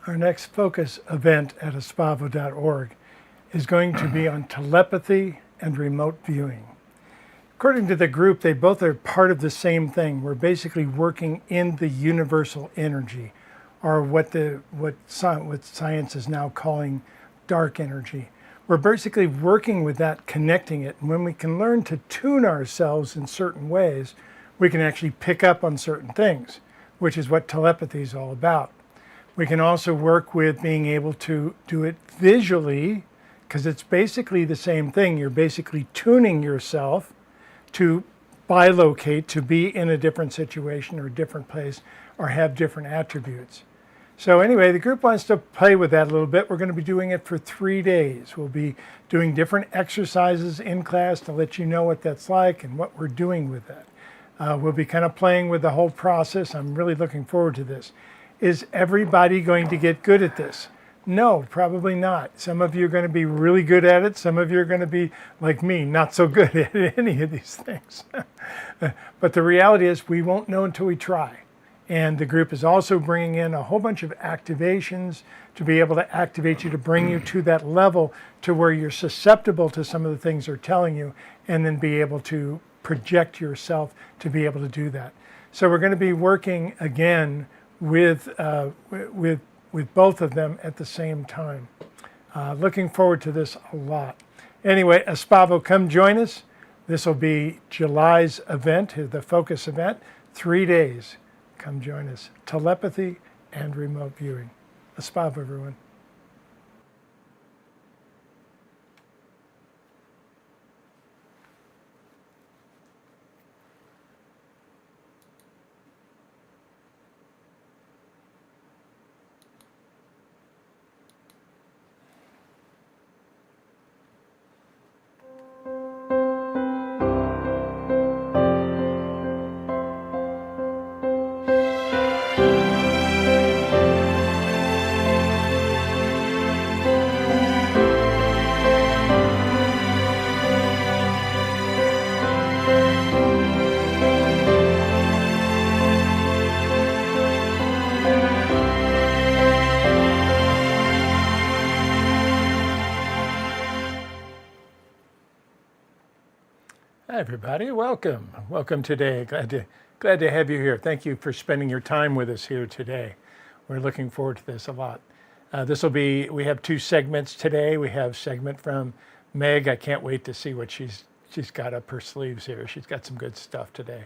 Our next focus event at espavo.org is going to be on telepathy and remote viewing. According to the group, they both are part of the same thing. We're basically working in the universal energy, or what science is now calling dark energy. We're basically working with that, connecting it. And when we can learn to tune ourselves in certain ways, we can actually pick up on certain things, which is what telepathy is all about. We can also work with being able to do it visually, because it's basically the same thing. You're basically tuning yourself to bilocate, to be in a different situation or a different place, or have different attributes. So anyway, the group wants to play with that a little bit. We're going to be doing it for 3 days. We'll be doing different exercises in class to let you know what that's like and what we're doing with that. We'll be kind of playing with the whole process. I'm really looking forward to this. Is everybody going to get good at this? No, probably not. Some of you are going to be really good at it. Some of you are going to be, like me, not so good at any of these things. But the reality is we won't know until we try. And the group is also bringing in a whole bunch of activations to be able to activate you, to bring you to that level to where you're susceptible to some of the things they're telling you, and then be able to project yourself to be able to do that. So we're going to be working again with both of them at the same time. Looking forward to this a lot. Anyway, Espavo, come join us. This will be July's event, the focus event, 3 days. Come join us. Telepathy and remote viewing. Espavo, everyone. Hi, everybody. Welcome. Welcome today. Glad to have you here. Thank you for spending your time with us here today. We're looking forward to this a lot. We have 2 segments today. We have a segment from Meg. I can't wait to see what she's got up her sleeves here. She's got some good stuff today.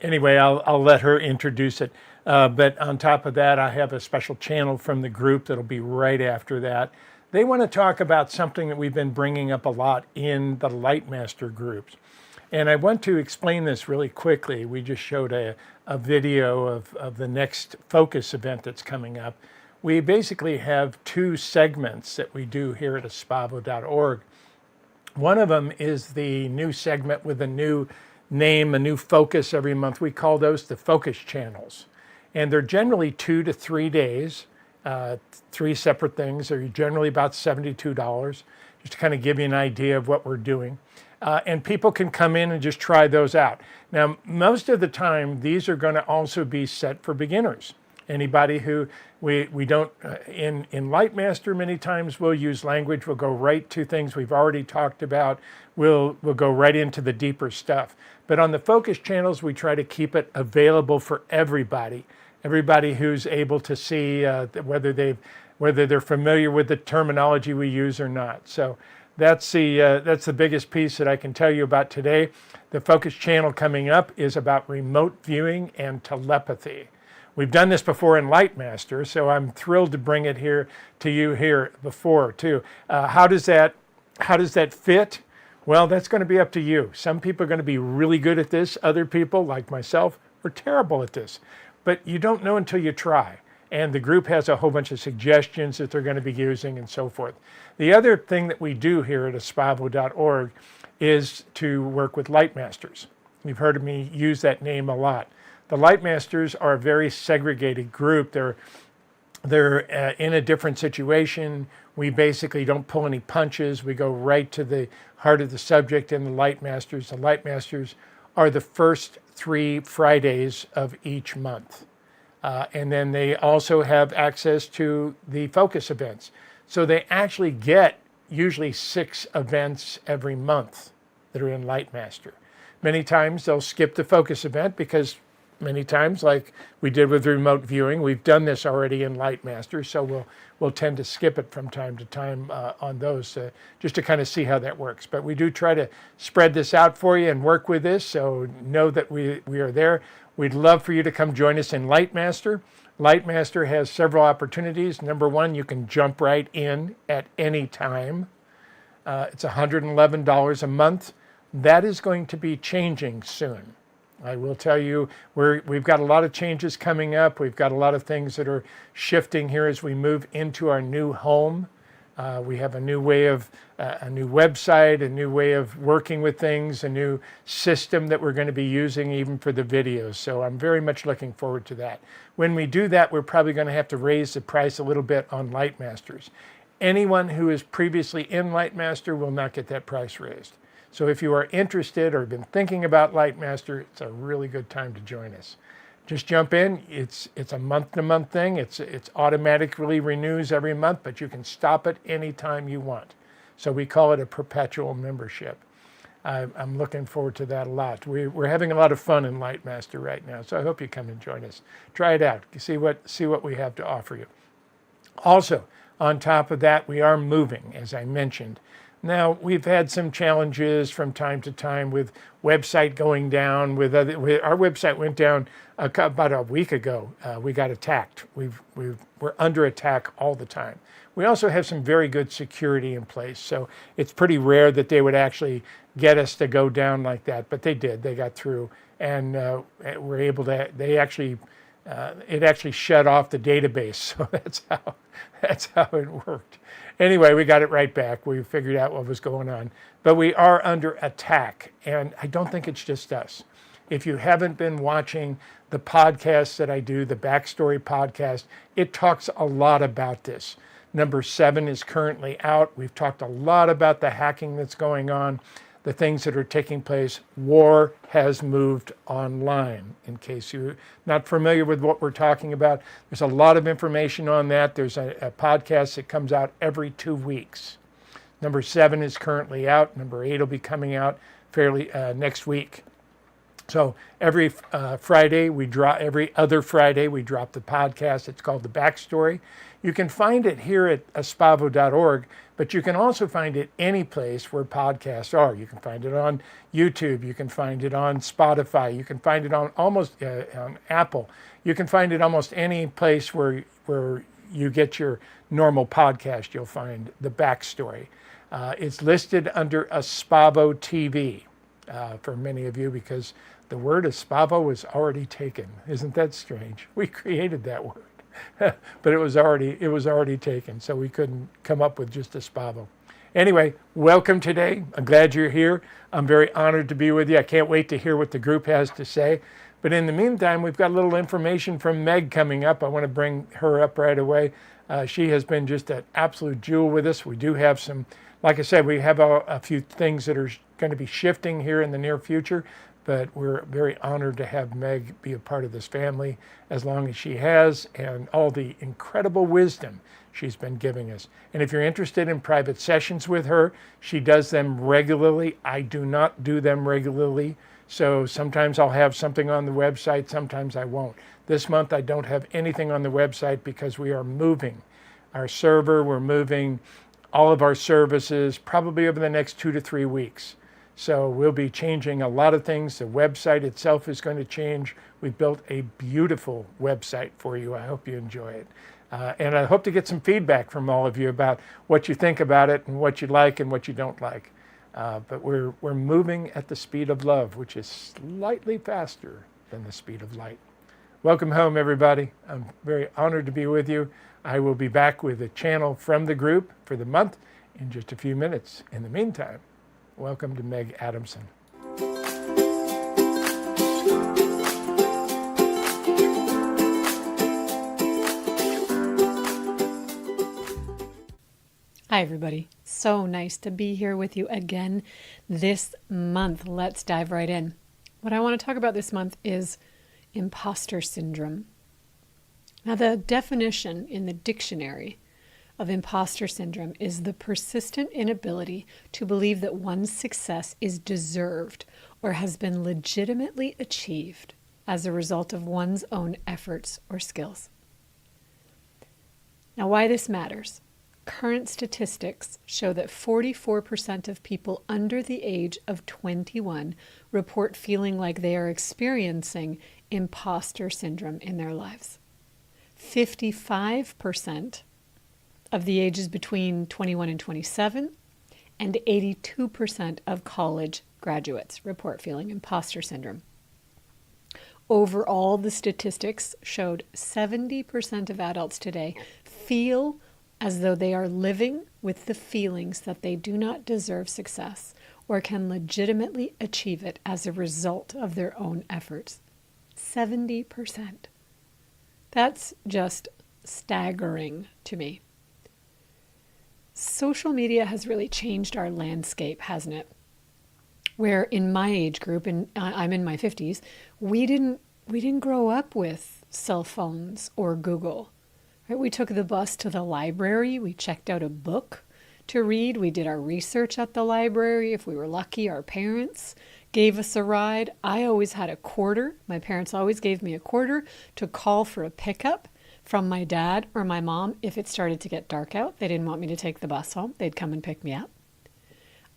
Anyway, I'll let her introduce it. But on top of that, I have a special channel from the group that'll be right after that. They want to talk about something that we've been bringing up a lot in the Lightmaster groups. And I want to explain this really quickly. We just showed a video of the next focus event that's coming up. We basically have 2 segments that we do here at espavo.org. One of them is the new segment with a new name, a new focus every month. We call those the focus channels. And they're generally 2 to 3 days. 3 separate things. They're generally about $72, just to kind of give you an idea of what we're doing. And people can come in and just try those out. Now, most of the time, these are going to also be set for beginners. Anybody who we don't, in Lightmaster, many times we'll use language, we'll go right to things we've already talked about, we'll go right into the deeper stuff. But on the focus channels, we try to keep it available for everybody. Everybody who's able to see whether they're familiar with the terminology we use or not. So that's the biggest piece that I can tell you about today. The focus channel coming up is about remote viewing and telepathy. We've done this before in Lightmaster, so I'm thrilled to bring it here to you here before too. How does that fit? Well, that's going to be up to you. Some people are going to be really good at this. Other people, like myself, are terrible at this. But you don't know until you try. And the group has a whole bunch of suggestions that they're going to be using and so forth. The other thing that we do here at espavo.org is to work with Lightmasters. You've heard of me use that name a lot. The Lightmasters are a very segregated group. They're in a different situation. We basically don't pull any punches. We go right to the heart of the subject in the Lightmasters. The Lightmasters are the first 3 Fridays of each month. And then they also have access to the focus events. So they actually get usually 6 events every month that are in Lightmaster. Many times they'll skip the focus event because many times, like we did with remote viewing, we've done this already in Lightmaster, so we'll tend to skip it from time to time on those just to kind of see how that works. But we do try to spread this out for you and work with this, so know that we are there. We'd love for you to come join us in Lightmaster. Lightmaster has several opportunities. Number one, you can jump right in at any time. It's $111 a month. That is going to be changing soon. I will tell you, we've got a lot of changes coming up. We've got a lot of things that are shifting here as we move into our new home. We have a new way of, a new website, a new way of working with things, a new system that we're going to be using even for the videos. So I'm very much looking forward to that. When we do that, we're probably going to have to raise the price a little bit on Lightmasters. Anyone who is previously in Lightmaster will not get that price raised. So if you are interested or have been thinking about Lightmaster, it's a really good time to join us. Just jump in. It's a month-to-month thing. It's automatically renews every month, but you can stop it anytime you want. So we call it a perpetual membership. I'm looking forward to that a lot. We're having a lot of fun in Lightmaster right now, so I hope you come and join us. Try it out. See what we have to offer you. Also, on top of that, we are moving, as I mentioned. Now, we've had some challenges from time to time with website going down. Our website went down about a week ago. We got attacked. We're under attack all the time. We also have some very good security in place, so it's pretty rare that they would actually get us to go down like that. But they did. They got through, and were able to. They actually, it actually shut off the database. So that's how it worked. Anyway, we got it right back. We figured out what was going on. But we are under attack, and I don't think it's just us. If you haven't been watching the podcasts that I do, the Backstory podcast, it talks a lot about this. Number 7 is currently out. We've talked a lot about the hacking that's going on, the things that are taking place. War has moved online, in case you're not familiar with what we're talking about. There's a lot of information on that. There's a podcast that comes out every 2 weeks. Number 7 is currently out. Number 8 will be coming out fairly next week. So every Friday, every other Friday, we drop the podcast. It's called The Backstory. You can find it here at aspavo.org, but you can also find it any place where podcasts are. You can find it on YouTube. You can find it on Spotify. You can find it on almost on Apple. You can find it almost any place where you get your normal podcast. You'll find The Backstory. It's listed under Aspavo TV for many of you because the word Aspavo was already taken. Isn't that strange? We created that word. But it was already taken, so we couldn't come up with just Aspavo. Anyway, welcome today. I'm glad you're here. I'm very honored to be with you. I can't wait to hear what the group has to say. But in the meantime, we've got a little information from Meg coming up. I want to bring her up right away. She has been just an absolute jewel with us. We do have some, like I said, we have a few things that are going to be shifting here in the near future. But we're very honored to have Meg be a part of this family as long as she has, and all the incredible wisdom she's been giving us. And if you're interested in private sessions with her, she does them regularly. I do not do them regularly. So sometimes I'll have something on the website, sometimes I won't. This month I don't have anything on the website because we are moving our server. We're moving all of our services probably over the next 2 to 3 weeks. So we'll be changing a lot of things. The website itself is going to change. We've built a beautiful website for you. I hope you enjoy it. And I hope to get some feedback from all of you about what you think about it and what you like and what you don't like. But we're moving at the speed of love, which is slightly faster than the speed of light. Welcome home, everybody. I'm very honored to be with you. I will be back with a channel from the group for the month in just a few minutes. In the meantime, welcome to Meg Adamson. Hi, everybody. So nice to be here with you again this month. Let's dive right in. What I want to talk about this month is imposter syndrome. Now, the definition in the dictionary of imposter syndrome is the persistent inability to believe that one's success is deserved or has been legitimately achieved as a result of one's own efforts or skills. Now, why this matters. Current statistics show that 44% of people under the age of 21 report feeling like they are experiencing imposter syndrome in their lives. 55% of the ages between 21 and 27, and 82% of college graduates report feeling imposter syndrome. Overall, the statistics showed 70% of adults today feel as though they are living with the feelings that they do not deserve success or can legitimately achieve it as a result of their own efforts. 70%. That's just staggering to me. Social media has really changed our landscape, hasn't it? Where in my age group, and I'm in my 50s, we didn't grow up with cell phones or Google. Right? We took the bus to the library. We checked out a book to read. We did our research at the library. If we were lucky, our parents gave us a ride. I always had a quarter. My parents always gave me a quarter to call for a pickup from my dad or my mom if it started to get dark out. They didn't want me to take the bus home. They'd come and pick me up.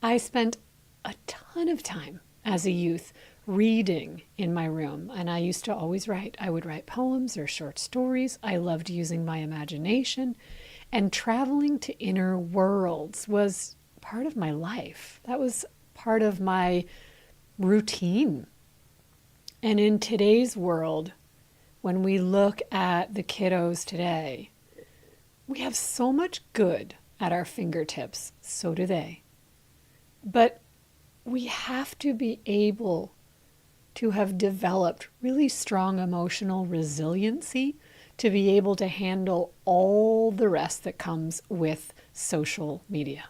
I spent a ton of time as a youth reading in my room, and I used to always write. I would write poems or short stories. I loved using my imagination, and traveling to inner worlds was part of my life. That was part of my routine. And in today's world, when we look at the kiddos today, we have so much good at our fingertips. So do they. But we have to be able to have developed really strong emotional resiliency to be able to handle all the rest that comes with social media,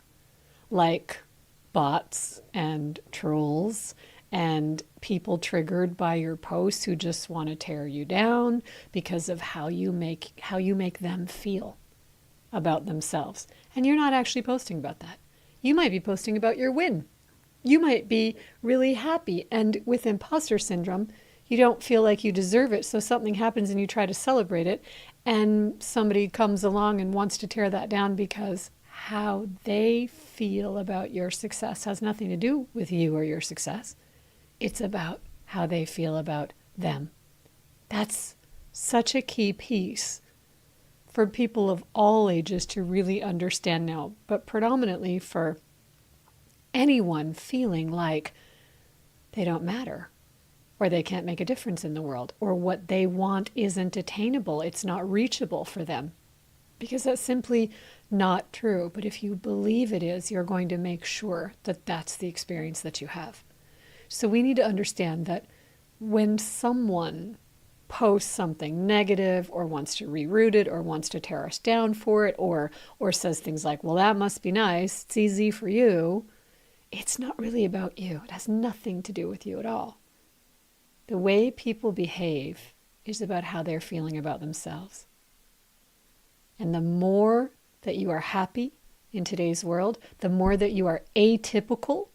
like bots and trolls and people triggered by your posts who just want to tear you down because of how you make them feel about themselves. And you're not actually posting about that. You might be posting about your win. You might be really happy, and with imposter syndrome, you don't feel like you deserve it, so something happens and you try to celebrate it, and somebody comes along and wants to tear that down because how they feel about your success has nothing to do with you or your success. It's about how they feel about them. That's such a key piece for people of all ages to really understand now, but predominantly for anyone feeling like they don't matter, or they can't make a difference in the world, or what they want isn't attainable, it's not reachable for them. Because that's simply not true. But if you believe it is, you're going to make sure that that's the experience that you have. So we need to understand that when someone posts something negative or wants to reroute it or wants to tear us down for it or says things like, well, that must be nice, it's easy for you, it's not really about you. It has nothing to do with you at all. The way people behave is about how they're feeling about themselves. And the more that you are happy in today's world, the more that you are atypical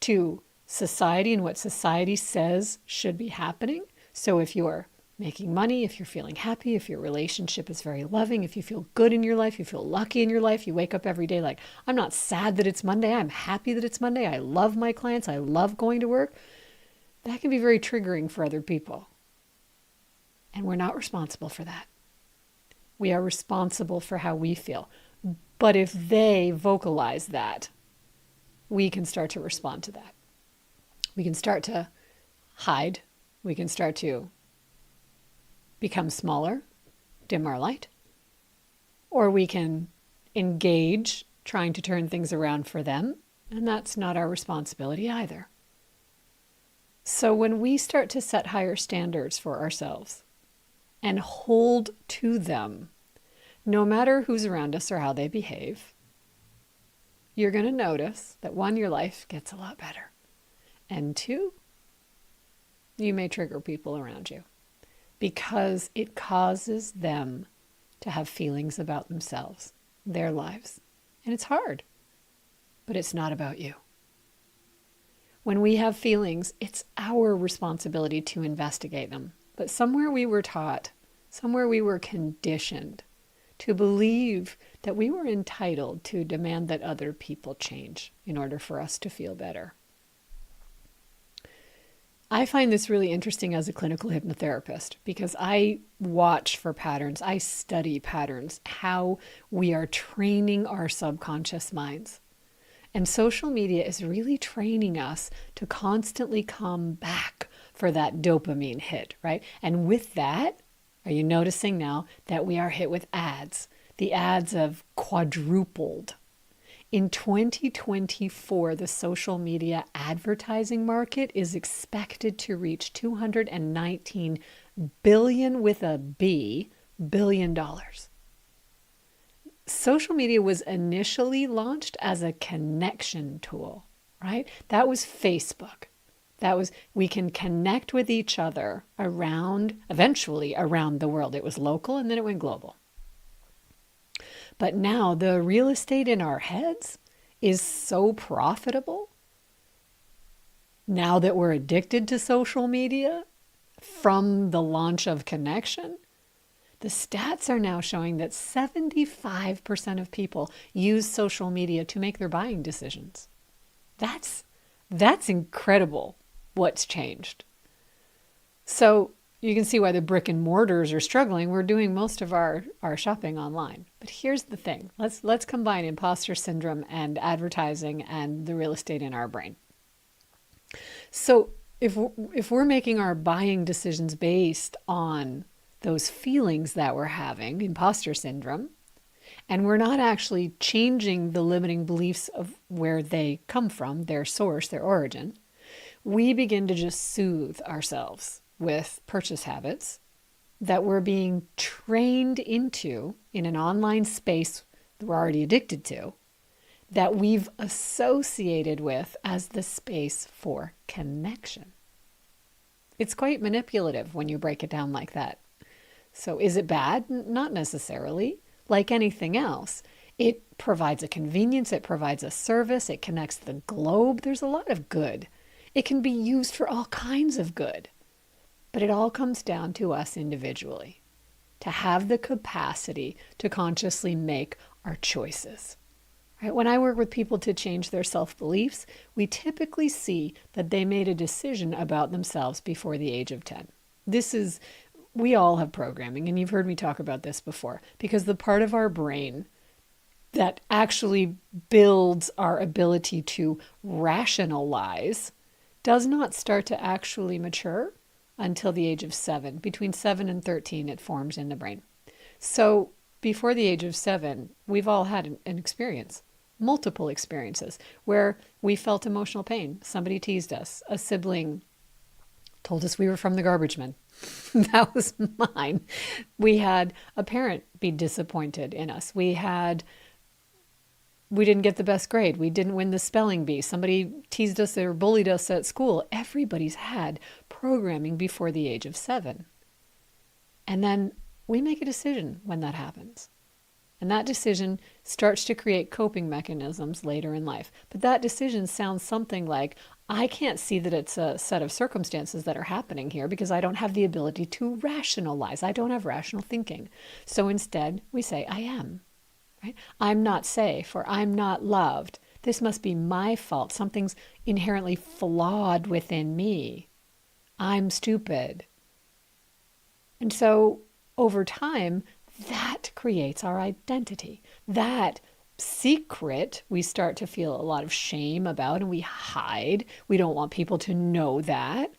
to society and what society says should be happening. So if you're making money, if you're feeling happy, if your relationship is very loving, if you feel good in your life, you feel lucky in your life, you wake up every day like, I'm not sad that it's Monday, I'm happy that it's Monday, I love my clients, I love going to work. That can be very triggering for other people. And we're not responsible for that. We are responsible for how we feel. But if they vocalize that, we can start to respond to that. We can start to hide. We can start to become smaller, dim our light. Or we can engage trying to turn things around for them. And that's not our responsibility either. So when we start to set higher standards for ourselves and hold to them, no matter who's around us or how they behave, you're going to notice that one, your life gets a lot better. And two, you may trigger people around you because it causes them to have feelings about themselves, their lives. And it's hard, but it's not about you. When we have feelings, it's our responsibility to investigate them. But somewhere we were taught, somewhere we were conditioned to believe that we were entitled to demand that other people change in order for us to feel better. I find this really interesting as a clinical hypnotherapist because I watch for patterns. I study patterns, how we are training our subconscious minds. And social media is really training us to constantly come back for that dopamine hit, right? And with that, are you noticing now that we are hit with ads? The ads have quadrupled. In 2024, the social media advertising market is expected to reach $219 billion with a B, billion dollars. Social media was initially launched as a connection tool, right? That was Facebook. That was, we can connect with each other eventually around the world. It was local and then it went global. But now the real estate in our heads is so profitable. Now that we're addicted to social media from the launch of connection, the stats are now showing that 75% of people use social media to make their buying decisions. That's incredible what's changed. So you can see why the brick and mortars are struggling. We're doing most of our shopping online. But here's the thing. Let's combine imposter syndrome and advertising and the real estate in our brain. So if we're making our buying decisions based on those feelings that we're having, imposter syndrome, and we're not actually changing the limiting beliefs of where they come from, their source, their origin, we begin to just soothe ourselves with purchase habits that we're being trained into in an online space that we're already addicted to, that we've associated with as the space for connection. It's quite manipulative when you break it down like that. So is it bad? Not necessarily. Like anything else, it provides a convenience, it provides a service, it connects the globe. There's a lot of good. It can be used for all kinds of good. But it all comes down to us individually, to have the capacity to consciously make our choices. Right? When I work with people to change their self-beliefs, we typically see that they made a decision about themselves before the age of 10. We all have programming, and you've heard me talk about this before, because the part of our brain that actually builds our ability to rationalize does not start to actually mature until the age of 7. Between 7 and 13, it forms in the brain. So before the age of 7, we've all had an experience, multiple experiences, where we felt emotional pain. Somebody teased us. A sibling told us we were from the garbage men. That was mine. We had a parent be disappointed in us. We didn't get the best grade. We didn't win the spelling bee. Somebody teased us or bullied us at school. Everybody's had programming before the age of 7. And then we make a decision when that happens. And that decision starts to create coping mechanisms later in life. But that decision sounds something like, I can't see that it's a set of circumstances that are happening here because I don't have the ability to rationalize. I don't have rational thinking. So instead, we say, I am. Right? I'm not safe, or I'm not loved. This must be my fault. Something's inherently flawed within me. I'm stupid. And so over time, that creates our identity. That secret we start to feel a lot of shame about, and we hide. We don't want people to know that.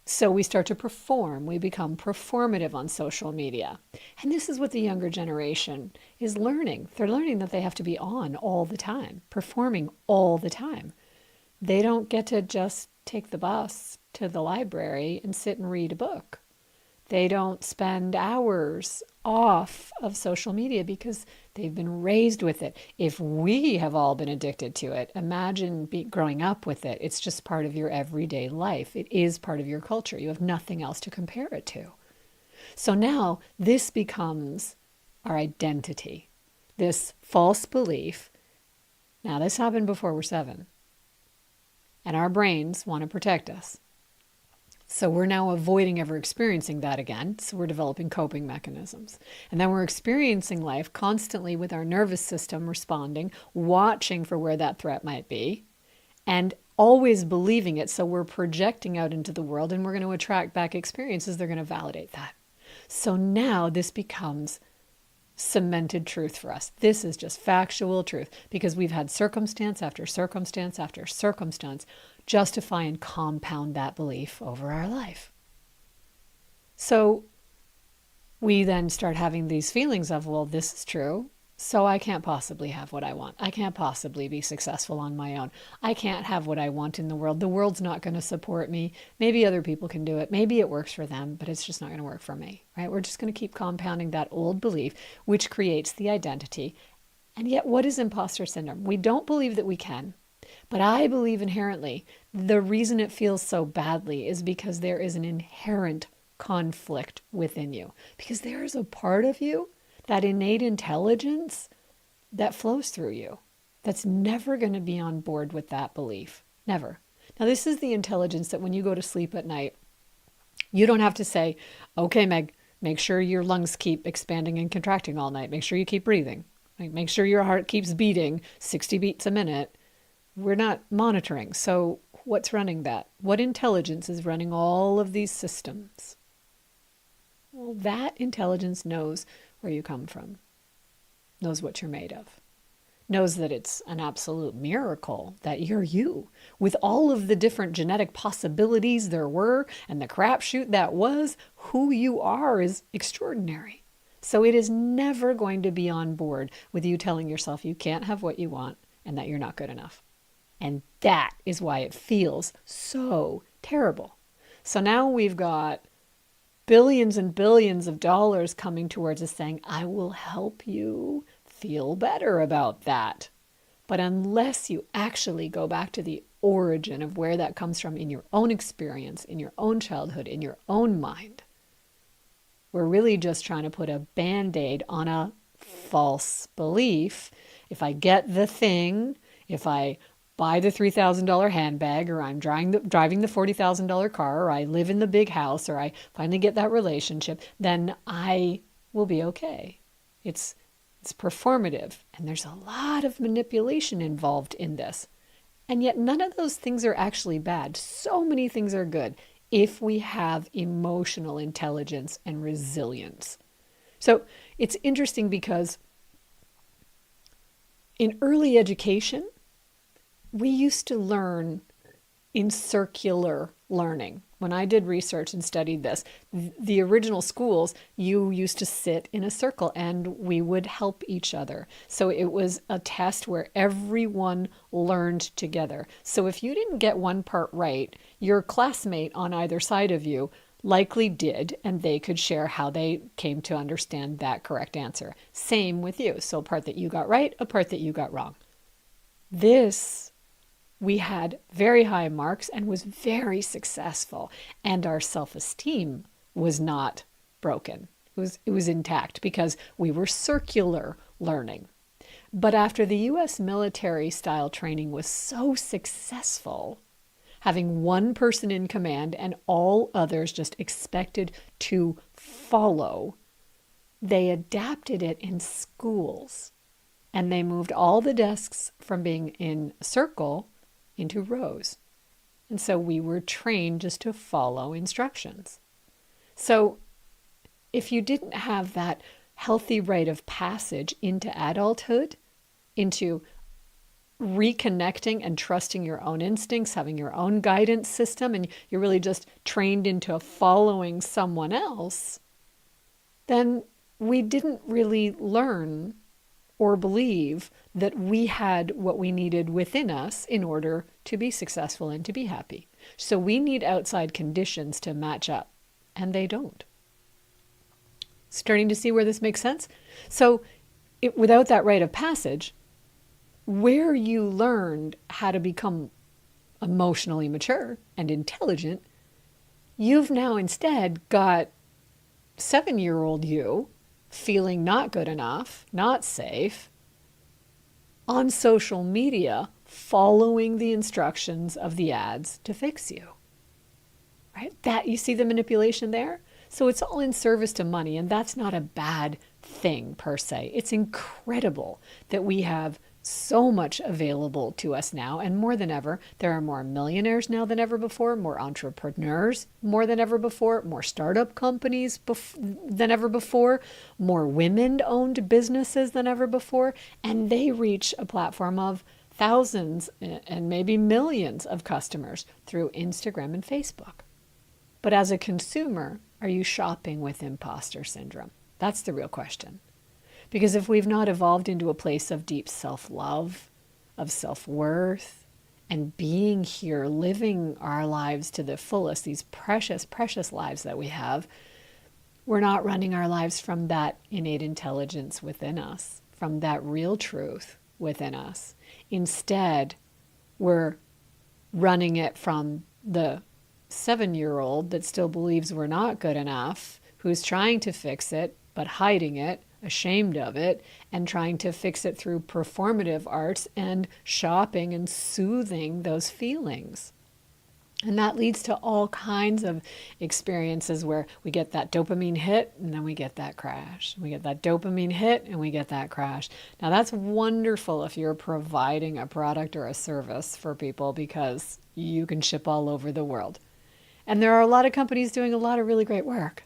So we start to perform. We become performative on social media. And this is what the younger generation is learning. They're learning that they have to be on all the time, performing all the time. They don't get to just take the bus to the library and sit and read a book. They don't spend hours off of social media because they've been raised with it. If we have all been addicted to it, imagine growing up with it. It's just part of your everyday life. It is part of your culture. You have nothing else to compare it to. So now this becomes our identity, this false belief. Now, this happened before we're 7, and our brains want to protect us. So we're now avoiding ever experiencing that again. So we're developing coping mechanisms. And then we're experiencing life constantly with our nervous system responding, watching for where that threat might be, and always believing it. So we're projecting out into the world, and we're going to attract back experiences. They're going to validate that. So now this becomes cemented truth for us. This is just factual truth because we've had circumstance after circumstance after circumstance justify and compound that belief over our life. So we then start having these feelings of, well, this is true, so I can't possibly have what I want. I can't possibly be successful on my own. I can't have what I want in the world. The world's not going to support me. Maybe other people can do it. Maybe it works for them, but it's just not going to work for me, right? We're just going to keep compounding that old belief, which creates the identity. And yet, what is imposter syndrome? We don't believe that we can, but I believe inherently the reason it feels so badly is because there is an inherent conflict within you, because there is a part of you, that innate intelligence that flows through you, that's never going to be on board with that belief. Never. Now, this is the intelligence that when you go to sleep at night, you don't have to say, okay, Meg, make sure your lungs keep expanding and contracting all night. Make sure you keep breathing. Make sure your heart keeps beating 60 beats a minute. We're not monitoring. So what's running that? What intelligence is running all of these systems? Well, that intelligence knows where you come from, knows what you're made of, knows that it's an absolute miracle that you're you, with all of the different genetic possibilities there were and the crapshoot that was. Who you are is extraordinary. So it is never going to be on board with you telling yourself you can't have what you want and that you're not good enough. And that is why it feels so terrible. So now we've got billions and billions of dollars coming towards us saying, I will help you feel better about that. But unless you actually go back to the origin of where that comes from in your own experience, in your own childhood, in your own mind, we're really just trying to put a Band-Aid on a false belief. If I get the thing, if I buy the $3,000 handbag, or I'm driving the $40,000 car, or I live in the big house, or I finally get that relationship, then I will be okay. It's performative, and there's a lot of manipulation involved in this. And yet none of those things are actually bad. So many things are good if we have emotional intelligence and resilience. So it's interesting because in early education, we used to learn in circular learning. When I did research and studied this, the original schools, you used to sit in a circle and we would help each other. So it was a test where everyone learned together. So if you didn't get one part right, your classmate on either side of you likely did, and they could share how they came to understand that correct answer. Same with you. So a part that you got right, a part that you got wrong. This, we had very high marks and was very successful, and our self-esteem was not broken. It was intact because we were circular learning. But after the US military style training was so successful, having one person in command and all others just expected to follow, they adapted it in schools. And they moved all the desks from being in a circle into rows. And so we were trained just to follow instructions. So if you didn't have that healthy rite of passage into adulthood, into reconnecting and trusting your own instincts, having your own guidance system, and you're really just trained into following someone else, then we didn't really learn or believe that we had what we needed within us in order to be successful and to be happy. So we need outside conditions to match up, and they don't. Starting to see where this makes sense? So without that rite of passage, where you learned how to become emotionally mature and intelligent, you've now instead got 7-year-old you feeling not good enough, not safe, on social media, following the instructions of the ads to fix you. Right? That, you see the manipulation there? So it's all in service to money, and that's not a bad thing per se. It's incredible that we have so much available to us now, and more than ever, there are more millionaires now than ever before, more entrepreneurs more than ever before, more startup companies than ever before, more women-owned businesses than ever before, and they reach a platform of thousands and maybe millions of customers through Instagram and Facebook. But as a consumer, are you shopping with imposter syndrome? That's the real question. Because if we've not evolved into a place of deep self-love, of self-worth, and being here, living our lives to the fullest, these precious, precious lives that we have, we're not running our lives from that innate intelligence within us, from that real truth within us. Instead, we're running it from the 7-year-old that still believes we're not good enough, who's trying to fix it, but hiding it, ashamed of it, and trying to fix it through performative arts and shopping and soothing those feelings. And that leads to all kinds of experiences where we get that dopamine hit and then we get that crash. We get that dopamine hit and we get that crash. Now that's wonderful if you're providing a product or a service for people because you can ship all over the world. And there are a lot of companies doing a lot of really great work.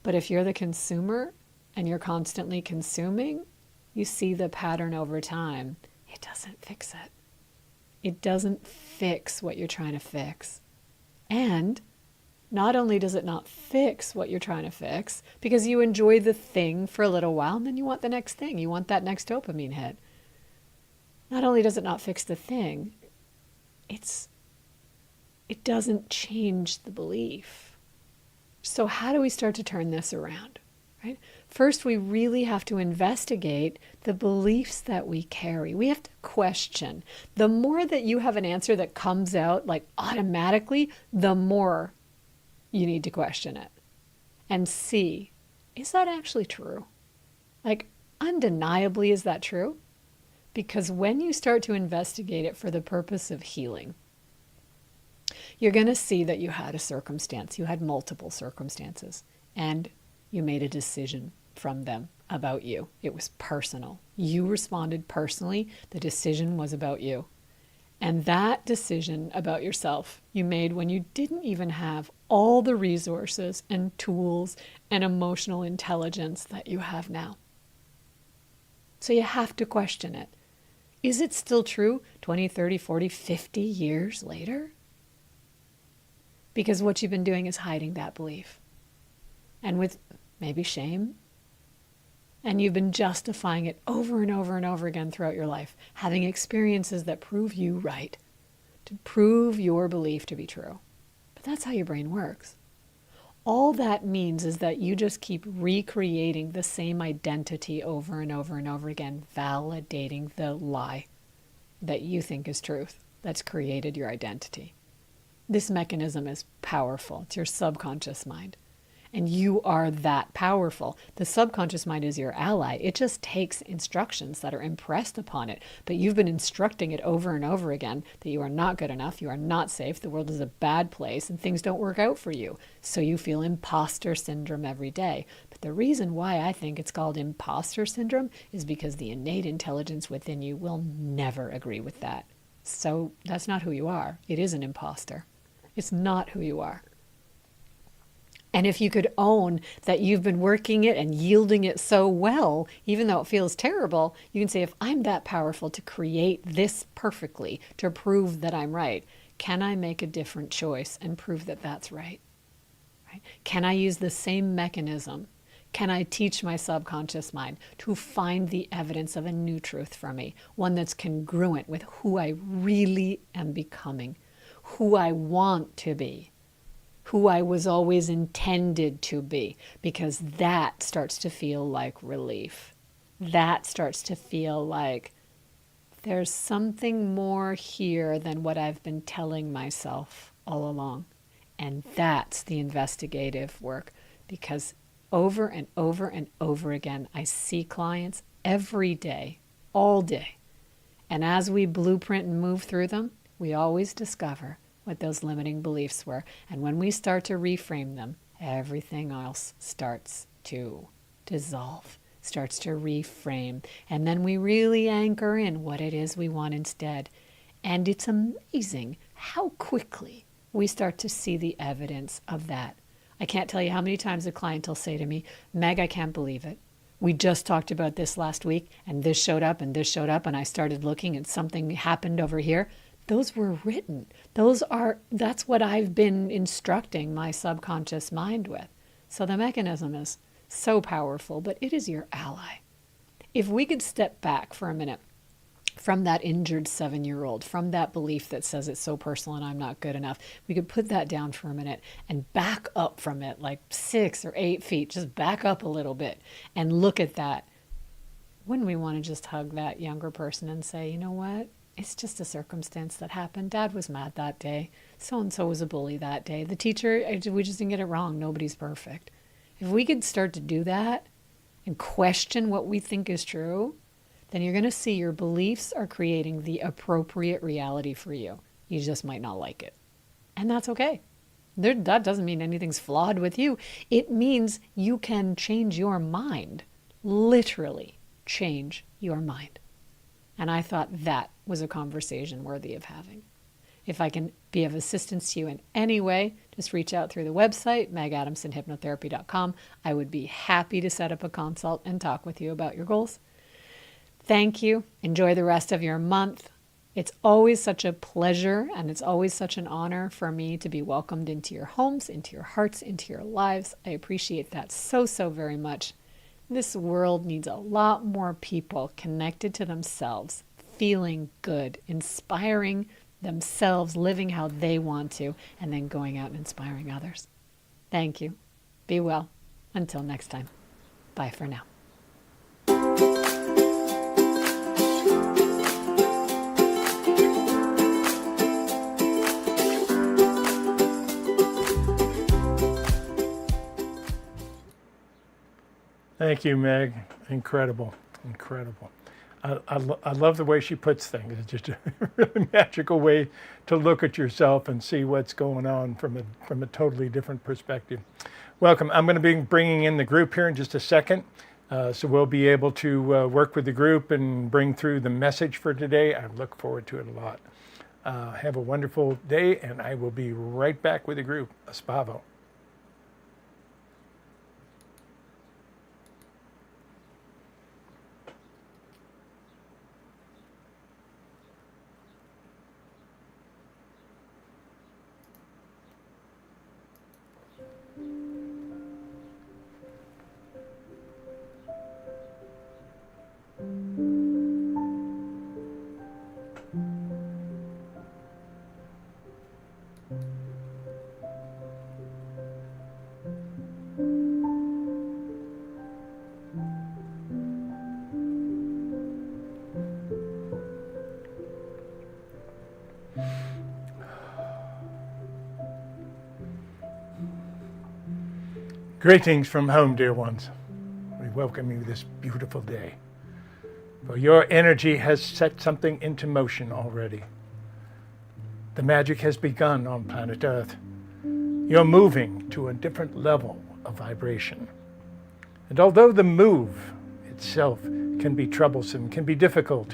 But if you're the consumer and you're constantly consuming, you see the pattern over time. It doesn't fix it. It doesn't fix what you're trying to fix. And not only does it not fix what you're trying to fix, because you enjoy the thing for a little while and then you want the next thing. You want that next dopamine hit. Not only does it not fix the thing, it doesn't change the belief. So how do we start to turn this around? Right? First, we really have to investigate the beliefs that we carry. We have to question. The more that you have an answer that comes out like automatically, the more you need to question it and see, is that actually true? Like, undeniably, is that true? Because when you start to investigate it for the purpose of healing, you're going to see that you had a circumstance, you had multiple circumstances, and you made a decision from them about you. It was personal. You responded personally. The decision was about you. And that decision about yourself you made when you didn't even have all the resources and tools and emotional intelligence that you have now. So you have to question it. Is it still true 20, 30, 40, 50 years later? Because what you've been doing is hiding that belief. And with maybe shame. And you've been justifying it over and over and over again throughout your life, having experiences that prove you right, to prove your belief to be true. But that's how your brain works. All that means is that you just keep recreating the same identity over and over and over again, validating the lie that you think is truth that's created your identity. This mechanism is powerful. It's your subconscious mind. And you are that powerful. The subconscious mind is your ally. It just takes instructions that are impressed upon it. But you've been instructing it over and over again that you are not good enough, you are not safe, the world is a bad place, and things don't work out for you. So you feel imposter syndrome every day. But the reason why I think it's called imposter syndrome is because the innate intelligence within you will never agree with that. So that's not who you are. It is an imposter. It's not who you are. And if you could own that you've been working it and yielding it so well, even though it feels terrible, you can say, if I'm that powerful to create this perfectly, to prove that I'm right, can I make a different choice and prove that that's right? Right? Can I use the same mechanism? Can I teach my subconscious mind to find the evidence of a new truth for me, one that's congruent with who I really am becoming, who I want to be, who I was always intended to be, because that starts to feel like relief. That starts to feel like there's something more here than what I've been telling myself all along. And that's the investigative work, because over and over and over again. I see clients every day, all day. And as we blueprint and move through them, we always discover what those limiting beliefs were. And when we start to reframe them, everything else starts to dissolve, starts to reframe. And then we really anchor in what it is we want instead. And it's amazing how quickly we start to see the evidence of that. I can't tell you how many times a client will say to me, Meg, I can't believe it. We just talked about this last week, and this showed up, and this showed up, and I started looking, and something happened over here. Those were written. That's what I've been instructing my subconscious mind with. So the mechanism is so powerful, but it is your ally. If we could step back for a minute from that injured 7-year-old, from that belief that says it's so personal and I'm not good enough, we could put that down for a minute and back up from it like 6 or 8 feet, just back up a little bit and look at that. Wouldn't we want to just hug that younger person and say, you know what? It's just a circumstance that happened. Dad was mad that day. So-and-so was a bully that day. The teacher, we just didn't get it wrong. Nobody's perfect. If we could start to do that and question what we think is true, then you're going to see your beliefs are creating the appropriate reality for you. You just might not like it. And that's okay. That doesn't mean anything's flawed with you. It means you can change your mind. Literally change your mind. And I thought that was a conversation worthy of having. If I can be of assistance to you in any way, just reach out through the website, megadamsonhypnotherapy.com. I would be happy to set up a consult and talk with you about your goals. Thank you. Enjoy the rest of your month. It's always such a pleasure and it's always such an honor for me to be welcomed into your homes, into your hearts, into your lives. I appreciate that so, so very much. This world needs a lot more people connected to themselves, feeling good, inspiring themselves, living how they want to, and then going out and inspiring others. Thank you. Be well. Until next time. Bye for now. Thank you, Meg. Incredible, incredible. I love the way she puts things. It's just a really magical way to look at yourself and see what's going on from a totally different perspective. Welcome. I'm going to be bringing in the group here in just a second. So we'll be able to work with the group and bring through the message for today. I look forward to it a lot. Have a wonderful day, and I will be right back with the group. Aspavo. Greetings from home, dear ones. We welcome you this beautiful day. For your energy has set something into motion already. The magic has begun on planet Earth. You're moving to a different level of vibration. And although the move itself can be troublesome, can be difficult,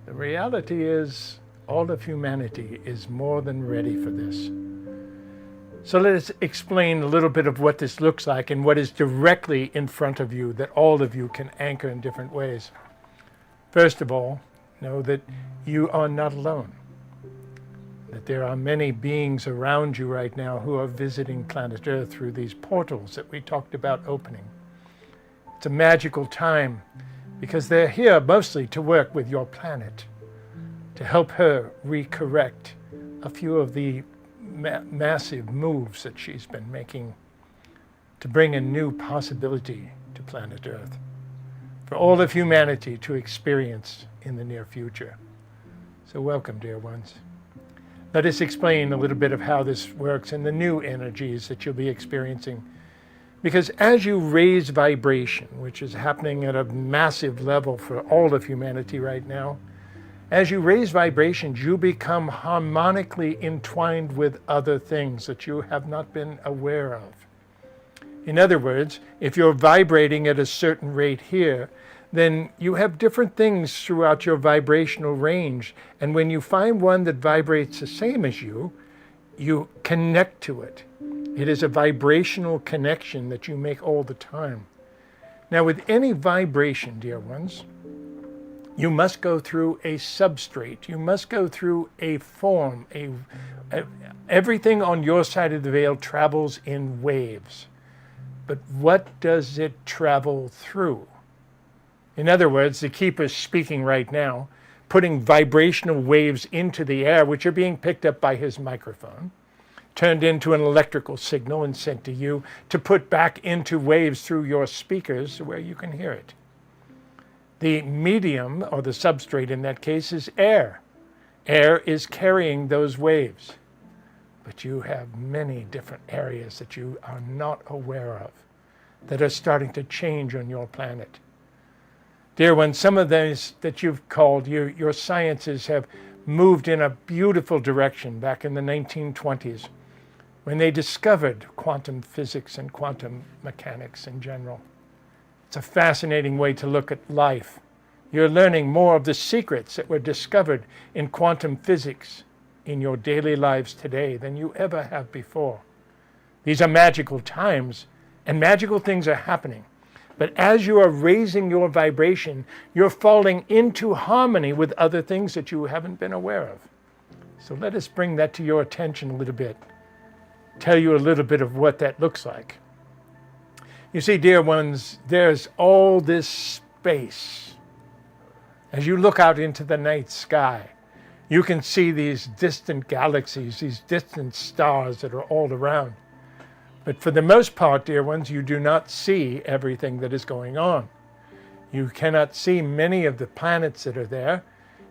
the reality is all of humanity is more than ready for this. So let us explain a little bit of what this looks like and what is directly in front of you that all of you can anchor in different ways. First of all, know that you are not alone. That there are many beings around you right now who are visiting planet Earth through these portals that we talked about opening. It's a magical time because they're here mostly to work with your planet, to help her recorrect a few of the massive moves that she's been making to bring a new possibility to planet Earth for all of humanity to experience in the near future. So welcome, dear ones. Let us explain a little bit of how this works and the new energies that you'll be experiencing. Because as you raise vibration, which is happening at a massive level for all of humanity right now, as you raise vibrations, you become harmonically entwined with other things that you have not been aware of. In other words, if you're vibrating at a certain rate here, then you have different things throughout your vibrational range. And when you find one that vibrates the same as you connect to it. It is a vibrational connection that you make all the time. Now, with any vibration, dear ones, you must go through a substrate. You must go through a form. Everything on your side of the veil travels in waves. But what does it travel through? In other words, the keeper is speaking right now, putting vibrational waves into the air, which are being picked up by his microphone, turned into an electrical signal and sent to you to put back into waves through your speakers where you can hear it. The medium, or the substrate in that case, is air. Air is carrying those waves. But you have many different areas that you are not aware of that are starting to change on your planet. Dear ones, some of those that you've called, your sciences have moved in a beautiful direction back in the 1920s when they discovered quantum physics and quantum mechanics in general. It's a fascinating way to look at life. You're learning more of the secrets that were discovered in quantum physics in your daily lives today than you ever have before. These are magical times, and magical things are happening. But as you are raising your vibration, you're falling into harmony with other things that you haven't been aware of. So let us bring that to your attention a little bit. Tell you a little bit of what that looks like. You see, dear ones, there's all this space. As you look out into the night sky, you can see these distant galaxies, these distant stars that are all around. But for the most part, dear ones, you do not see everything that is going on. You cannot see many of the planets that are there.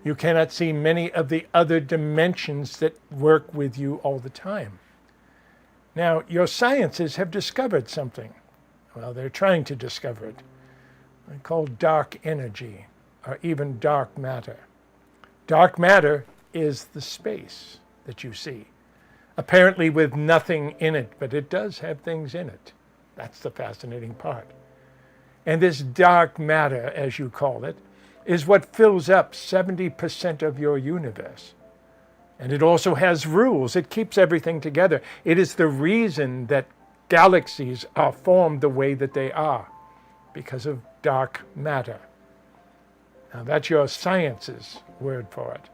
You cannot see many of the other dimensions that work with you all the time. Now, your sciences have discovered something. Well, they're trying to discover it. It's called dark energy, or even dark matter. Dark matter is the space that you see, apparently with nothing in it, but it does have things in it. That's the fascinating part. And this dark matter, as you call it, is what fills up 70% of your universe. And it also has rules. It keeps everything together. It is the reason that galaxies are formed the way that they are, because of dark matter. Now, that's your science's word for it.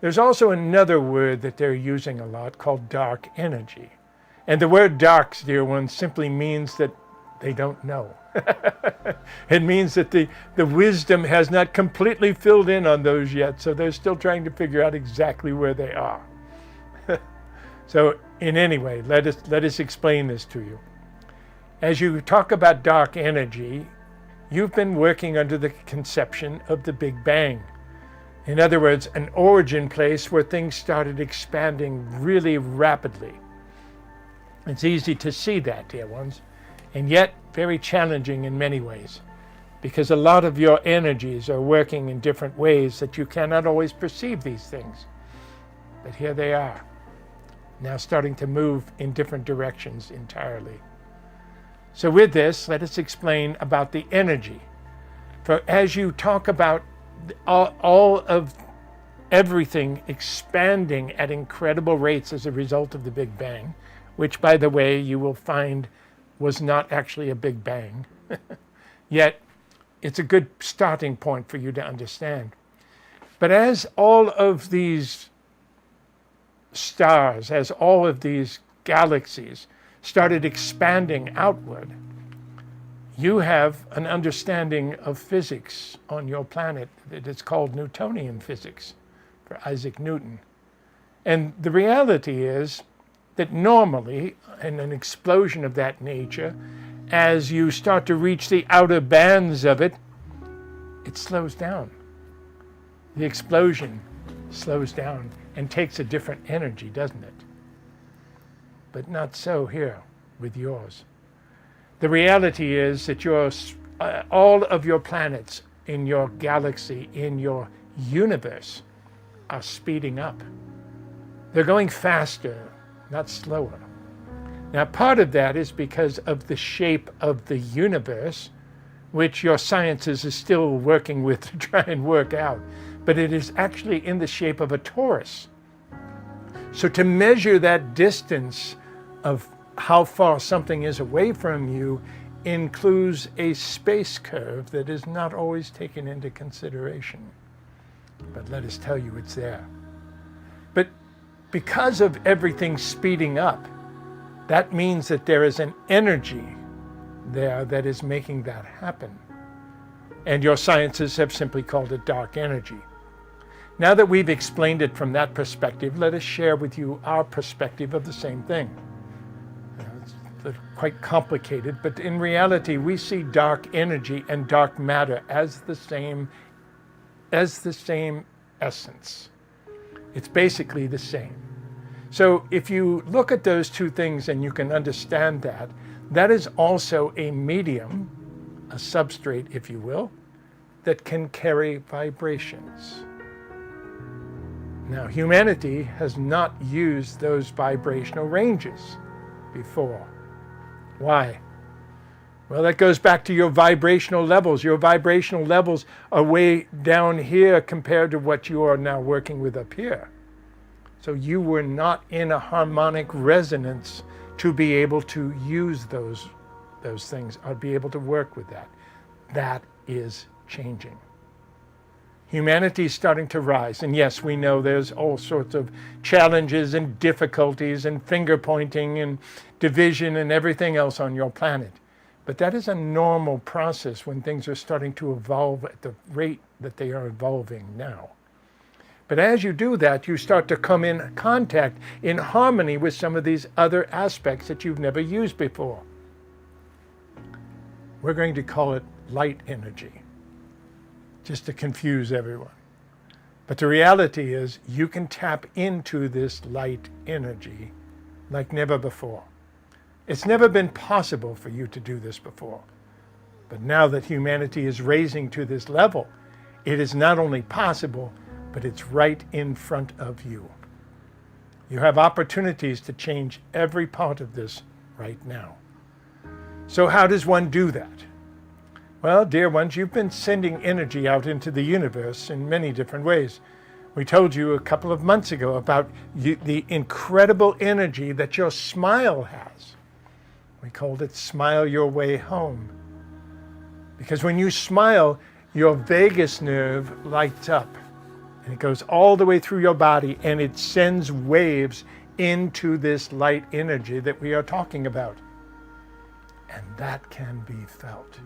There's also another word that they're using a lot called dark energy. And the word dark, dear ones, simply means that they don't know. It means that the wisdom has not completely filled in on those yet, so they're still trying to figure out exactly where they are. So in any way, let us explain this to you. As you talk about dark energy, you've been working under the conception of the Big Bang. In other words, an origin place where things started expanding really rapidly. It's easy to see that, dear ones, and yet very challenging in many ways, because a lot of your energies are working in different ways that you cannot always perceive these things. But here they are, now starting to move in different directions entirely. So with this, let us explain about the energy. For as you talk about all of everything expanding at incredible rates as a result of the Big Bang, which, by the way, you will find was not actually a Big Bang, yet it's a good starting point for you to understand. But as all of these stars, as all of these galaxies started expanding outward, you have an understanding of physics on your planet that is called Newtonian physics for Isaac Newton. And the reality is that normally, in an explosion of that nature, as you start to reach the outer bands of it, it slows down. The explosion slows down and takes a different energy, doesn't it? But not so here with yours. The reality is that all of your planets in your galaxy, in your universe, are speeding up. They're going faster, not slower. Now, part of that is because of the shape of the universe, which your sciences is still working with to try and work out. But it is actually in the shape of a torus. So to measure that distance of how far something is away from you includes a space curve that is not always taken into consideration. But let us tell you, it's there. But because of everything speeding up, that means that there is an energy there that is making that happen. And your sciences have simply called it dark energy. Now that we've explained it from that perspective, let us share with you our perspective of the same thing. It's quite complicated, but in reality, we see dark energy and dark matter as the same essence. It's basically the same. So if you look at those two things and you can understand that, that is also a medium, a substrate, if you will, that can carry vibrations. Now, humanity has not used those vibrational ranges before. Why? Well, that goes back to your vibrational levels. Your vibrational levels are way down here compared to what you are now working with up here. So you were not in a harmonic resonance to be able to use those things or be able to work with that. That is changing. Humanity is starting to rise. And yes, we know there's all sorts of challenges and difficulties and finger pointing and division and everything else on your planet. But that is a normal process when things are starting to evolve at the rate that they are evolving now. But as you do that, you start to come in contact, in harmony with some of these other aspects that you've never used before. We're going to call it light energy, just to confuse everyone. But the reality is you can tap into this light energy like never before. It's never been possible for you to do this before. But now that humanity is raising to this level, it is not only possible, but it's right in front of you. You have opportunities to change every part of this right now. So how does one do that? Well, dear ones, you've been sending energy out into the universe in many different ways. We told you a couple of months ago about the incredible energy that your smile has. We called it Smile Your Way Home. Because when you smile, your vagus nerve lights up. And it goes all the way through your body and it sends waves into this light energy that we are talking about. And that can be felt.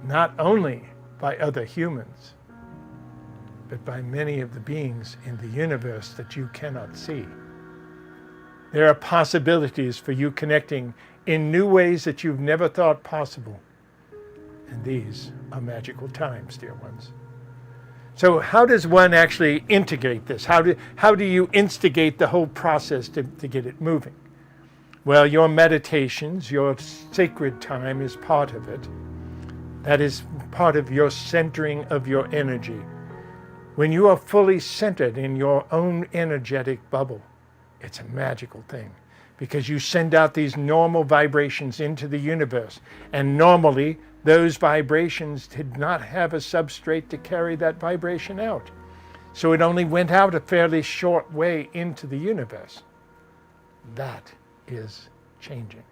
Not only by other humans, but by many of the beings in the universe that you cannot see. There are possibilities for you connecting in new ways that you've never thought possible. And these are magical times, dear ones. So how does one actually integrate this? How do you instigate the whole process to get it moving? Well, your meditations, your sacred time is part of it. That is part of your centering of your energy. When you are fully centered in your own energetic bubble, it's a magical thing because you send out these normal vibrations into the universe. And normally, those vibrations did not have a substrate to carry that vibration out. So it only went out a fairly short way into the universe. That is changing.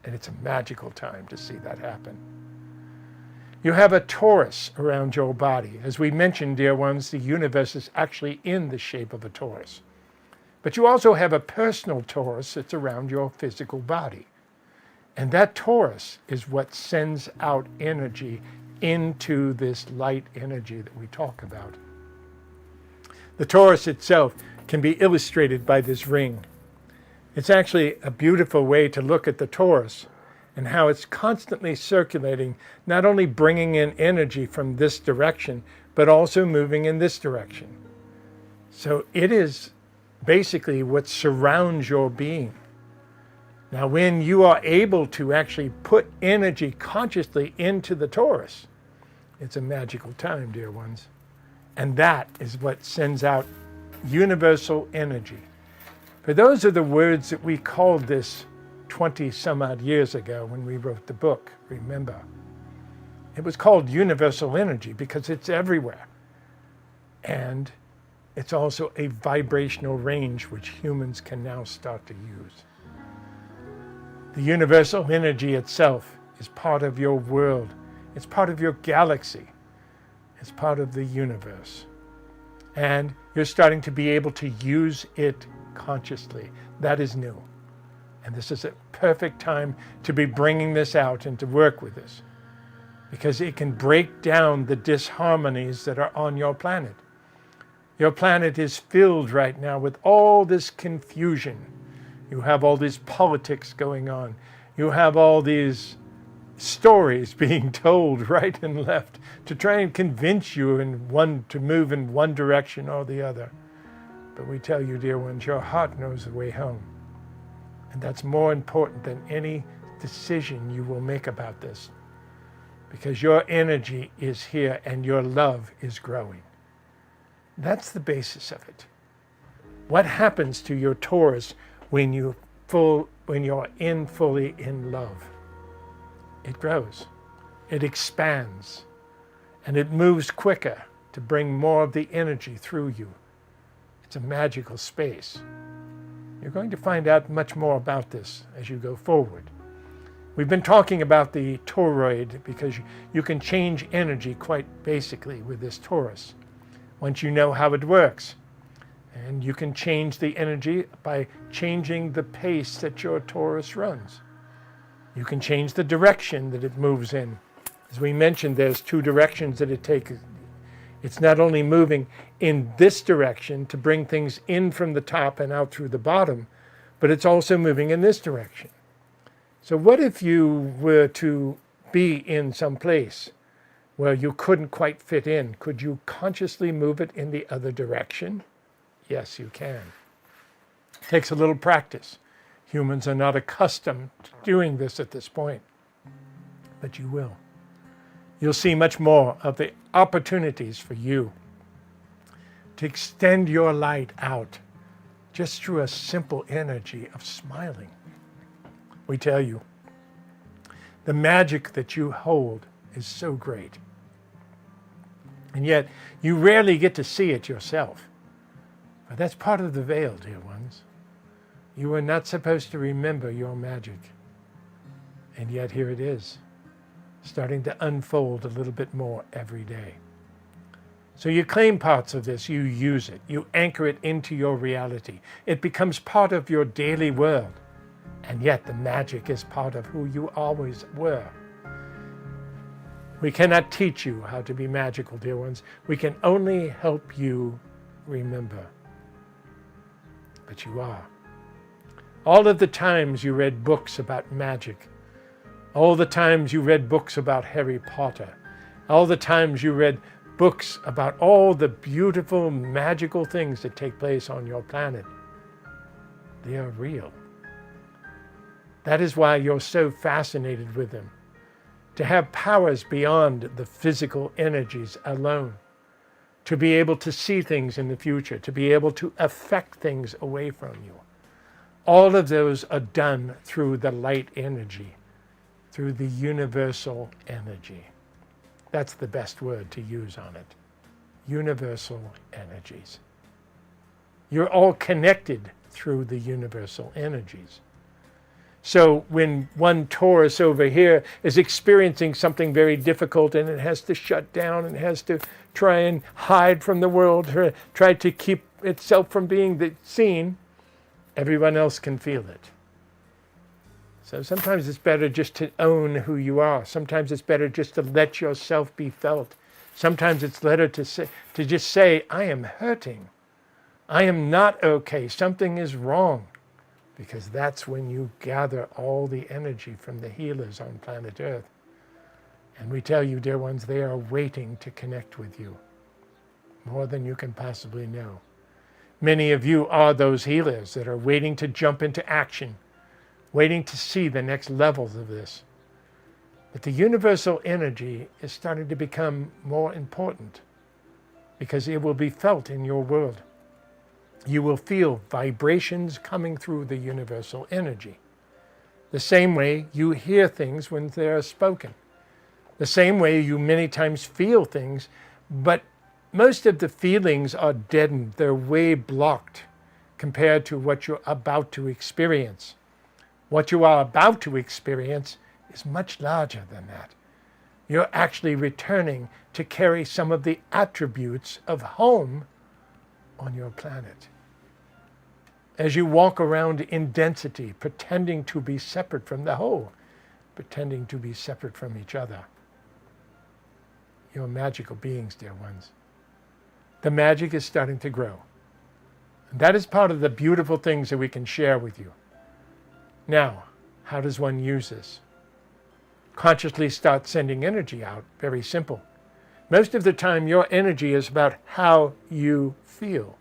And it's a magical time to see that happen. You have a torus around your body. As we mentioned, dear ones, the universe is actually in the shape of a torus. But you also have a personal torus that's around your physical body. And that torus is what sends out energy into this light energy that we talk about. The torus itself can be illustrated by this ring. It's actually a beautiful way to look at the torus and how it's constantly circulating, not only bringing in energy from this direction, but also moving in this direction. So it is basically what surrounds your being. Now, when you are able to actually put energy consciously into the torus, it's a magical time, dear ones. And that is what sends out universal energy. For those are the words that we called this 20 some odd years ago when we wrote the book, remember. It was called universal energy because it's everywhere. And it's also a vibrational range which humans can now start to use. The universal energy itself is part of your world. It's part of your galaxy. It's part of the universe. And you're starting to be able to use it consciously. That is new. And this is a perfect time to be bringing this out and to work with this, because it can break down the disharmonies that are on your planet. Your planet is filled right now with all this confusion. You have all these politics going on. You have all these stories being told right and left to try and convince you to move in one direction or the other. But we tell you, dear ones, your heart knows the way home. And that's more important than any decision you will make about this, because your energy is here and your love is growing. That's the basis of it. What happens to your Taurus when you're fully in love? It grows, it expands, and it moves quicker to bring more of the energy through you. It's a magical space. You're going to find out much more about this as you go forward. We've been talking about the toroid because you can change energy quite basically with this Taurus once you know how it works. And you can change the energy by changing the pace that your Taurus runs. You can change the direction that it moves in. As we mentioned, there's two directions that it takes. It's not only moving in this direction to bring things in from the top and out through the bottom, but it's also moving in this direction. So what if you were to be in some place where you couldn't quite fit in? Could you consciously move it in the other direction? Yes, you can. It takes a little practice. Humans are not accustomed to doing this at this point, but you will. You'll see much more of the opportunities for you to extend your light out just through a simple energy of smiling. We tell you, the magic that you hold is so great. And yet, you rarely get to see it yourself. But that's part of the veil, dear ones. You are not supposed to remember your magic. And yet here it is, starting to unfold a little bit more every day. So you claim parts of this, you use it, you anchor it into your reality. It becomes part of your daily world. And yet the magic is part of who you always were. We cannot teach you how to be magical, dear ones. We can only help you remember. But you are. All of the times you read books about magic, all the times you read books about Harry Potter, all the times you read books about all the beautiful, magical things that take place on your planet, they are real. That is why you're so fascinated with them. To have powers beyond the physical energies alone. To be able to see things in the future. To be able to affect things away from you. All of those are done through the light energy. Through the universal energy. That's the best word to use on it. Universal energies. You're all connected through the universal energies. So when one Taurus over here is experiencing something very difficult and it has to shut down and has to try and hide from the world, or try to keep itself from being seen, everyone else can feel it. So sometimes it's better just to own who you are. Sometimes it's better just to let yourself be felt. Sometimes it's better to just say, I am hurting. I am not okay. Something is wrong. Because that's when you gather all the energy from the healers on planet Earth. And we tell you, dear ones, they are waiting to connect with you. More than you can possibly know. Many of you are those healers that are waiting to jump into action. waiting to see the next levels of this. But the universal energy is starting to become more important because it will be felt in your world. You will feel vibrations coming through the universal energy. The same way you hear things when they are spoken. The same way you many times feel things, but most of the feelings are deadened. They're way blocked compared to what you're about to experience. What you are about to experience is much larger than that. You're actually returning to carry some of the attributes of home on your planet. As you walk around in density, pretending to be separate from the whole, pretending to be separate from each other. You're magical beings, dear ones. The magic is starting to grow. And that is part of the beautiful things that we can share with you. Now, how does one use this? Consciously start sending energy out. Very simple. Most of the time, your energy is about how you feel.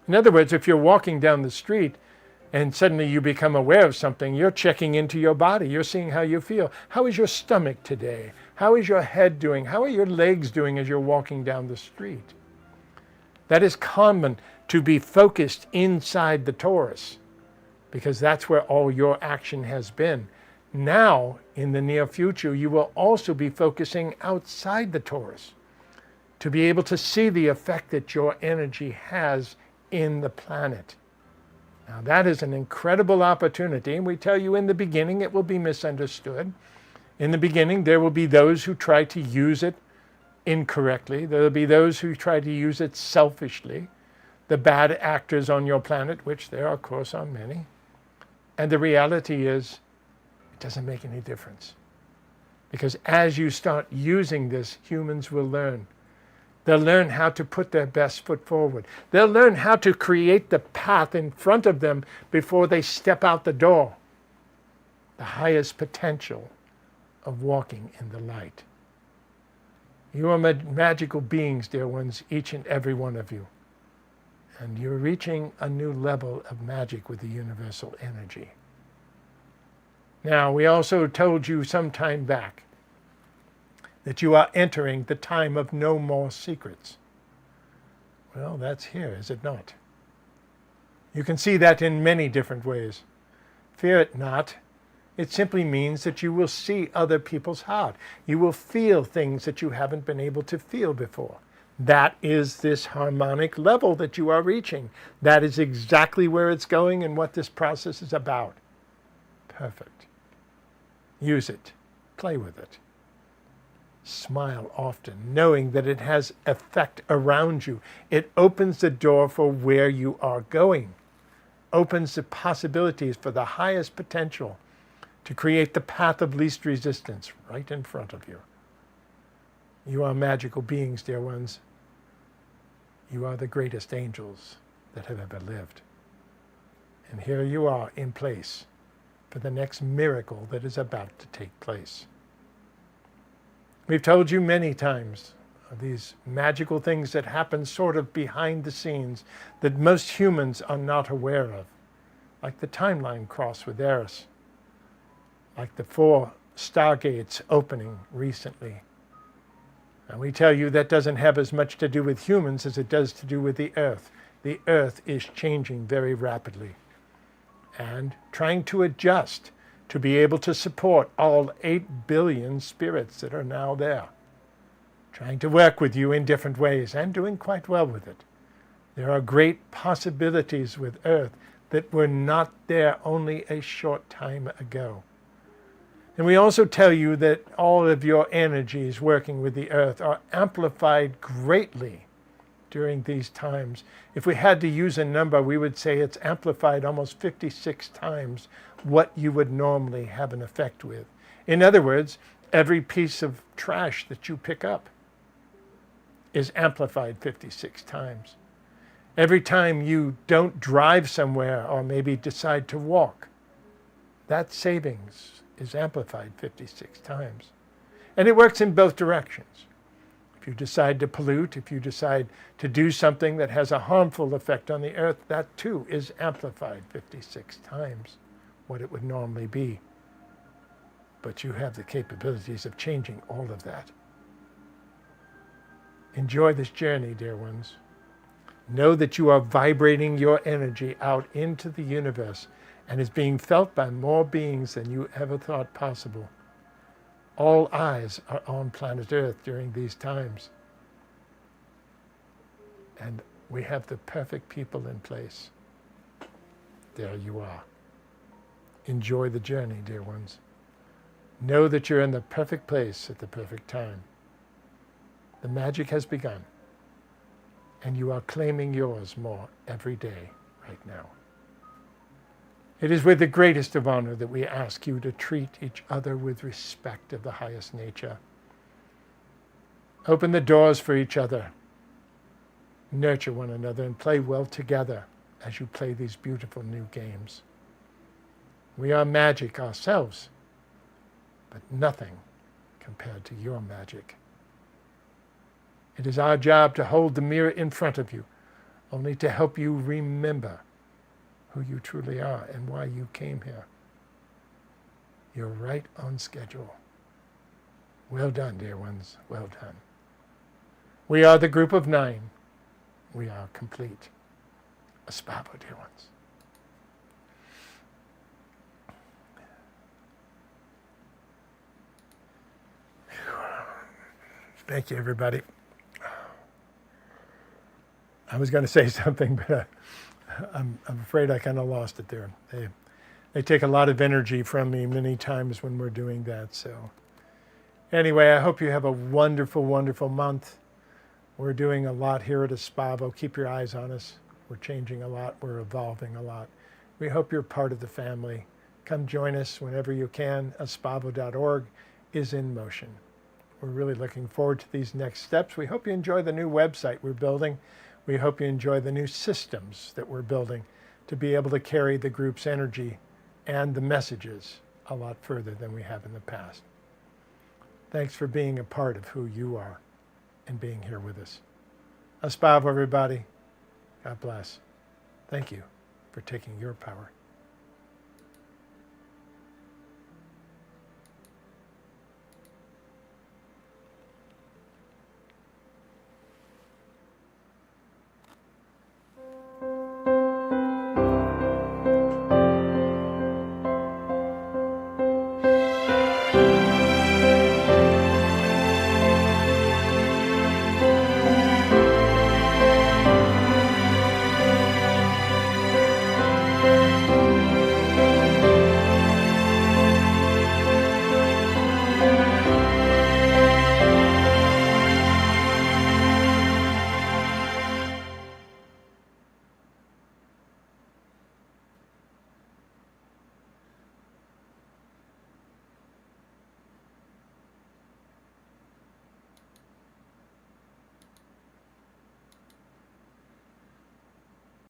In other words, if you're walking down the street and suddenly you become aware of something, you're checking into your body. You're seeing how you feel. How is your stomach today? How is your head doing? How are your legs doing as you're walking down the street? That is common to be focused inside the torus, because that's where all your action has been. Now, in the near future, you will also be focusing outside the torus to be able to see the effect that your energy has in the planet. Now, that is an incredible opportunity, and we tell you in the beginning it will be misunderstood. In the beginning, there will be those who try to use it incorrectly. There will be those who try to use it selfishly. The bad actors on your planet, which there, of course, are many. And the reality is, it doesn't make any difference. Because as you start using this, humans will learn. They'll learn how to put their best foot forward. They'll learn how to create the path in front of them before they step out the door. The highest potential of walking in the light. You are magical beings, dear ones, each and every one of you. And you're reaching a new level of magic with the universal energy. Now, we also told you some time back that you are entering the time of no more secrets. Well, that's here, is it not? You can see that in many different ways. Fear it not. It simply means that you will see other people's heart. You will feel things that you haven't been able to feel before. That is this harmonic level that you are reaching. That is exactly where it's going and what this process is about. Perfect. Use it. Play with it. Smile often, knowing that it has effect around you. It opens the door for where you are going. Opens the possibilities for the highest potential to create the path of least resistance right in front of you. You are magical beings, dear ones. You are the greatest angels that have ever lived. And here you are in place for the next miracle that is about to take place. We've told you many times of these magical things that happen sort of behind the scenes that most humans are not aware of, like the timeline cross with Eris, like the 4 stargates opening recently. And we tell you that doesn't have as much to do with humans as it does to do with the Earth. The Earth is changing very rapidly and trying to adjust to be able to support all 8 billion spirits that are now there, trying to work with you in different ways and doing quite well with it. There are great possibilities with Earth that were not there only a short time ago. And we also tell you that all of your energies working with the Earth are amplified greatly during these times. If we had to use a number, we would say it's amplified almost 56 times what you would normally have an effect with. In other words, every piece of trash that you pick up is amplified 56 times. Every time you don't drive somewhere or maybe decide to walk, that savings is amplified 56 times. And it works in both directions. If you decide to pollute, if you decide to do something that has a harmful effect on the Earth, that too is amplified 56 times. what it would normally be. But you have the capabilities of changing all of that. Enjoy this journey, dear ones. Know that you are vibrating your energy out into the universe and is being felt by more beings than you ever thought possible. All eyes are on planet Earth during these times. And we have the perfect people in place. There you are. Enjoy the journey, dear ones. Know that you're in the perfect place at the perfect time. The magic has begun, and you are claiming yours more every day right now. It is with the greatest of honor that we ask you to treat each other with respect of the highest nature. Open the doors for each other. Nurture one another and play well together as you play these beautiful new games. We are magic ourselves, but nothing compared to your magic. It is our job to hold the mirror in front of you, only to help you remember who you truly are and why you came here. You're right on schedule. Well done, dear ones, well done. We are the group of 9. We are complete. Aspavo, dear ones. Thank you, everybody. I was going to say something, but I'm afraid I kind of lost it there. They take a lot of energy from me many times when we're doing that. So anyway, I hope you have a wonderful, wonderful month. We're doing a lot here at Aspavo. Keep your eyes on us. We're changing a lot. We're evolving a lot. We hope you're part of the family. Come join us whenever you can. Aspavo.org is in motion. We're really looking forward to these next steps. We hope you enjoy the new website we're building. We hope you enjoy the new systems that we're building to be able to carry the group's energy and the messages a lot further than we have in the past. Thanks for being a part of who you are and being here with us. Aspavo, everybody. God bless. Thank you for taking your power